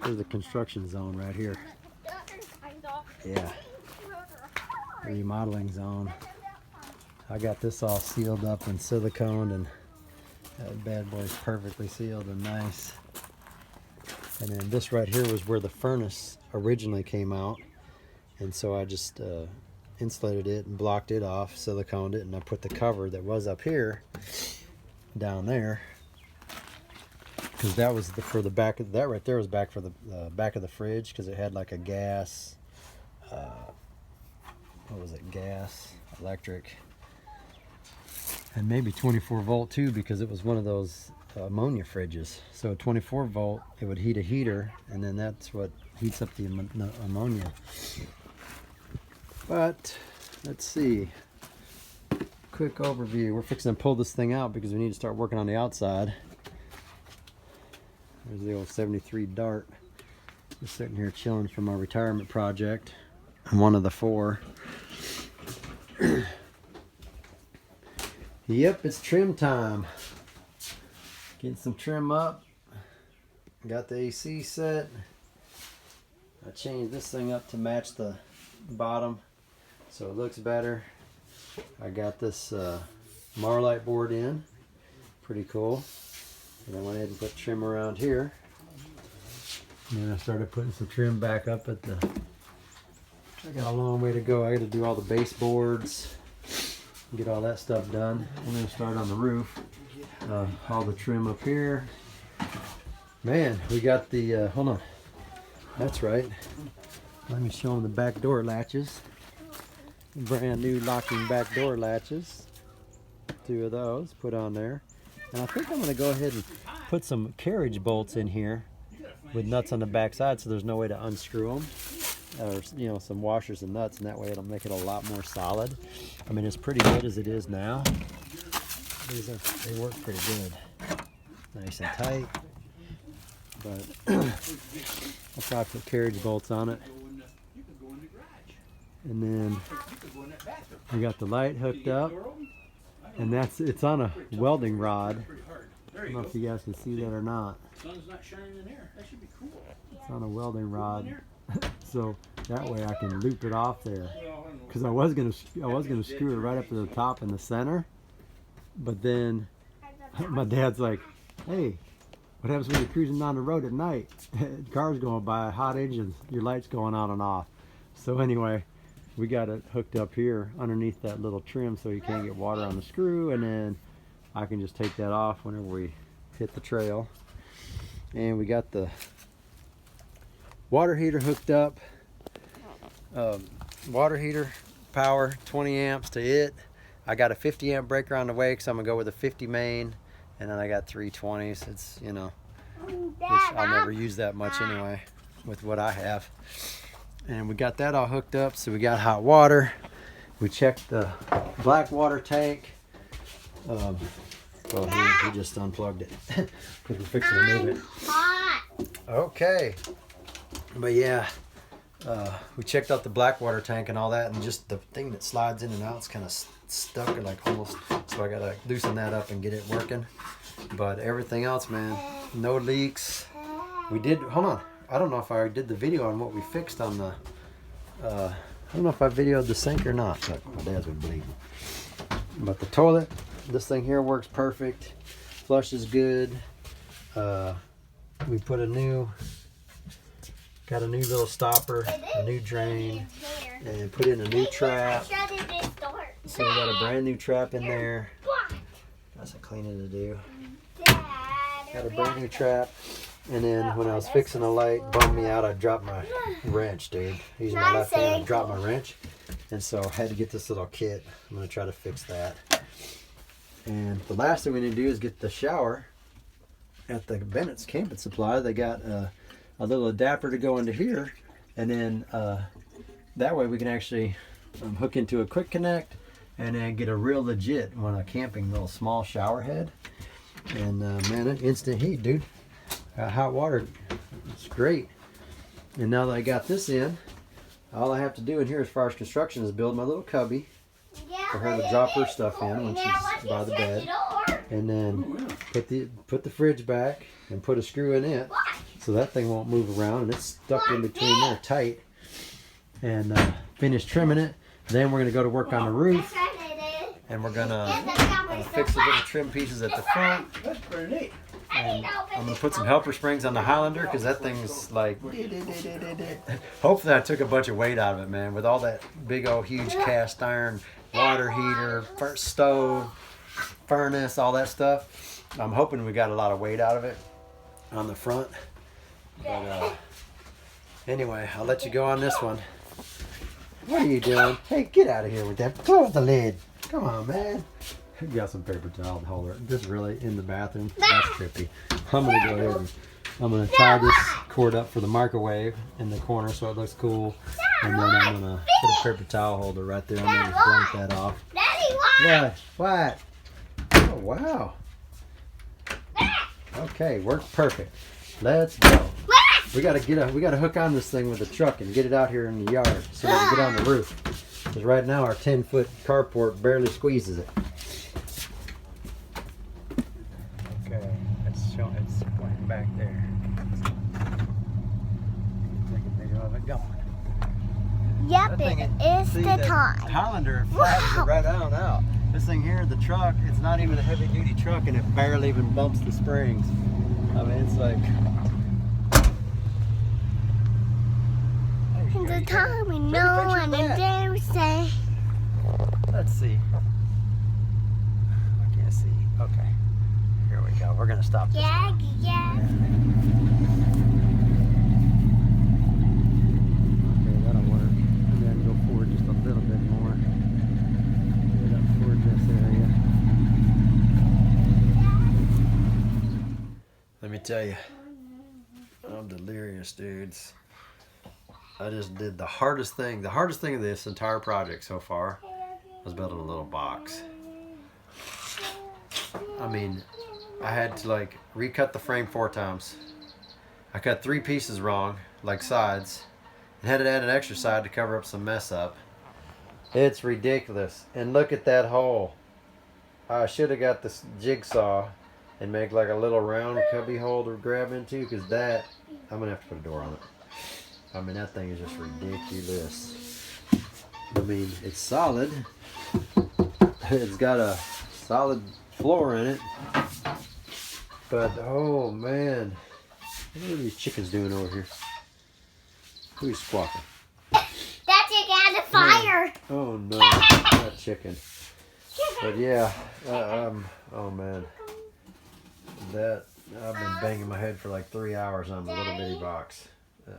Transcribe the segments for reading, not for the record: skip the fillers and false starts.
There's the construction zone right here. Yeah. Remodeling zone. I got this all sealed up and siliconed, and that bad boy's perfectly sealed and nice. And then this right here was where the furnace originally came out, and so I just insulated it and blocked it off, siliconed it, and I put the cover that was up here down there, because that was for the back of that right there was back for the back of the fridge, because it had like a gas, what was it, gas, electric, and maybe 24 volt too, because it was one of those ammonia fridges. So 24 volt, it would heat a heater, and then that's what heats up the ammonia. But let's see, quick overview. We're fixing to pull this thing out because we need to start working on the outside. There's the old 73 Dart. Just sitting here chilling from my retirement project. I'm one of the 4. Yep, it's trim time. Getting some trim up. Got the AC set. I changed this thing up to match the bottom so it looks better. I got this Marlite board in. Pretty cool. And I went ahead and put trim around here. And then I started putting some trim back up at the... I got a long way to go. I got to do all the baseboards, get all that stuff done. I'm going to start on the roof. All the trim up here. Man, we got the, hold on. That's right. Let me show them the back door latches. Brand new locking back door latches. 2 of those put on there. And I think I'm going to go ahead and put some carriage bolts in here with nuts on the back side, so there's no way to unscrew them. Or, you know, some washers and nuts, and that way it'll make it a lot more solid. I mean, it's pretty good as it is now. They work pretty good. Nice and tight. But I'll probably put carriage bolts on it. And then we got the light hooked up. And it's on a welding rod. I don't know if you guys can see that or not. It's on a welding rod. So that way I can loop it off there. Because I was gonna screw it right up to the top in the center. But then my dad's like, hey, what happens when you're cruising down the road at night? Cars going by, hot engines, your light's going on and off. So anyway, we got it hooked up here underneath that little trim so you can't get water on the screw, and then I can just take that off whenever we hit the trail. And we got the water heater hooked up. Water heater power, 20 amps to it. I got a 50 amp breaker on the way because I'm gonna go with a 50 main, and then I got 320s. It's, you know, which I'll never use that much anyway with what I have. And we got that all hooked up, so we got hot water. We checked the black water tank. Well, he just unplugged it because we're fixing to move it. Okay, but yeah, we checked out the black water tank and all that, and just the thing that slides in and out is kind of stuck, or like almost, so I gotta loosen that up and get it working. But everything else, man, no leaks. We did, hold on, I don't know if I did the video on what we fixed on the I don't know if I videoed the sink or not, but my dad's been bleeding. But the toilet, this thing here works perfect. Flush is good. We put got a new little stopper, a new drain, and put in a new trap. So we got a brand new trap in there. Got some cleaning to do. Got a brand new trap. And then when I was fixing the light, bummed me out, I dropped my wrench, dude. Using my left hand, I dropped my wrench. And so I had to get this little kit. I'm going to try to fix that. And the last thing we need to do is get the shower at the Bennett's Camping Supply. They got a little adapter to go into here. And then that way we can actually hook into a quick connect and then get a real legit one, a camping little small shower head. And man, an instant heat, dude. Hot water, it's great. And now that I got this in, all I have to do in here as far as construction is build my little cubby for her to drop her stuff in when she's by the bed, and then put the fridge back and put a screw in it so that thing won't move around, and it's stuck in between there tight. And finish trimming it. Then we're gonna go to work on the roof, and we're gonna fix the little trim pieces at the front. That's pretty neat. And I'm gonna put some helper springs on the Highlander because that thing's like. Hopefully, I took a bunch of weight out of it, man. With all that big old huge cast iron water heater, stove, furnace, all that stuff. I'm hoping we got a lot of weight out of it on the front. But anyway, I'll let you go on this one. What are you doing? Hey, get out of here with that. Close the lid. Come on, man. You got some paper towel holder. This really in the bathroom. That's trippy. I'm gonna go ahead and I'm gonna tie this cord up for the microwave in the corner so it looks cool. And then I'm gonna put a paper towel holder right there. I'm gonna blank that off. Yeah. What? Oh wow. Okay, works perfect. Let's go. We gotta hook on this thing with a truck and get it out here in the yard so we can get on the roof. Because right now our 10-foot carport barely squeezes it. Okay, it's pointing back there. Take a video of it going. Yep, it is the time. Highlander flattens it right on out. This thing here, the truck, it's not even a heavy duty truck and it barely even bumps the springs. I mean, it's like. The time we know and the day we say. Let's see. I can't see. Okay. Here we go. We're going to stop this. Yeah. Okay, that'll work. Maybe I can go forward just a little bit more. Get up toward this area. Let me tell you, I'm delirious, dudes. I just did the hardest thing. The hardest thing of this entire project so far was building a little box. I mean, I had to like recut the frame 4 times. I cut 3 pieces wrong, like sides, and had to add an extra side to cover up some mess up. It's ridiculous. And look at that hole. I should have got this jigsaw and make like a little round cubby hole to grab into, because that, I'm going to have to put a door on it. I mean, that thing is just ridiculous. I mean, it's solid. It's got a solid floor in it. But, oh man. What are these chickens doing over here? Who's squawking? That chicken had a fire. Oh no, that chicken. But yeah, oh man. That, I've been banging my head for like 3 hours on the little bitty box.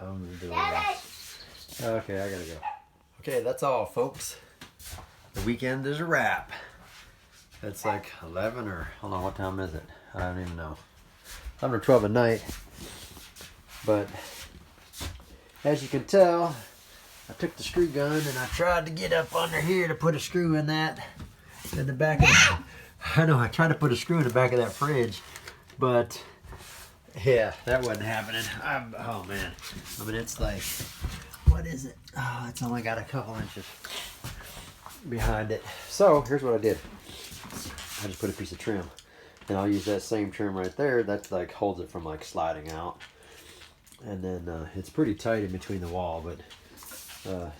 I'm gonna do this. Okay, I gotta go. Okay, that's all, folks. The weekend is a wrap. It's like 11 or, hold on, what time is it? I don't even know. 11 or 12 at night. But as you can tell, I took the screw gun and I tried to get up under here to put a screw in that, in the back of the, I know, I tried to put a screw in the back of that fridge, but yeah, that wasn't happening. Oh man, I mean, it's like, what is it? Oh, it's only got a couple inches behind it. So here's what I did. I just put a piece of trim, and I'll use that same trim right there. That's like holds it from like sliding out. And then it's pretty tight in between the wall, but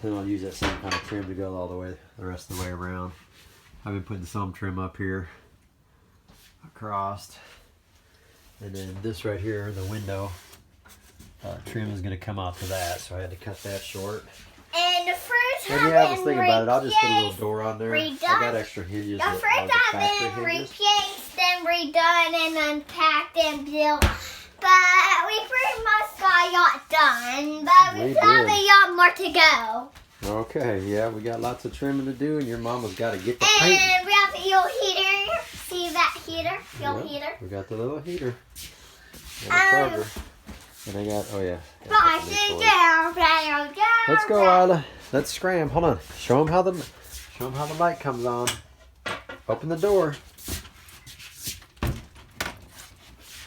then I'll use that same kind of trim to go all the way, the rest of the way around. I've been putting some trim up here, across. And then this right here, the window trim is going to come out to that, so I had to cut that short. And the first and yeah, I was thinking about it. I'll just put a little door on there. I got extra hinges. The first have been replaced, then redone, and unpacked and built. But we pretty much got a lot done. But we have a lot more to go. Okay, yeah, we got lots of trimming to do, and your mama's got to get the paint. And we have the little heater. See that heater? Little heater. We got the little heater. And a charger. And I got, oh yeah. Let's go, Isla. Let's scram. Hold on. Show them how the light comes on. Open the door.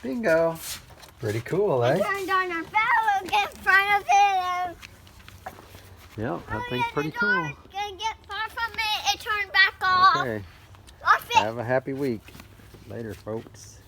Bingo. Pretty cool, eh? Turned on our bell in front of it. Yep, that thing's pretty cool. Get far from it. It turned back off. Okay. Have a happy week. Later, folks.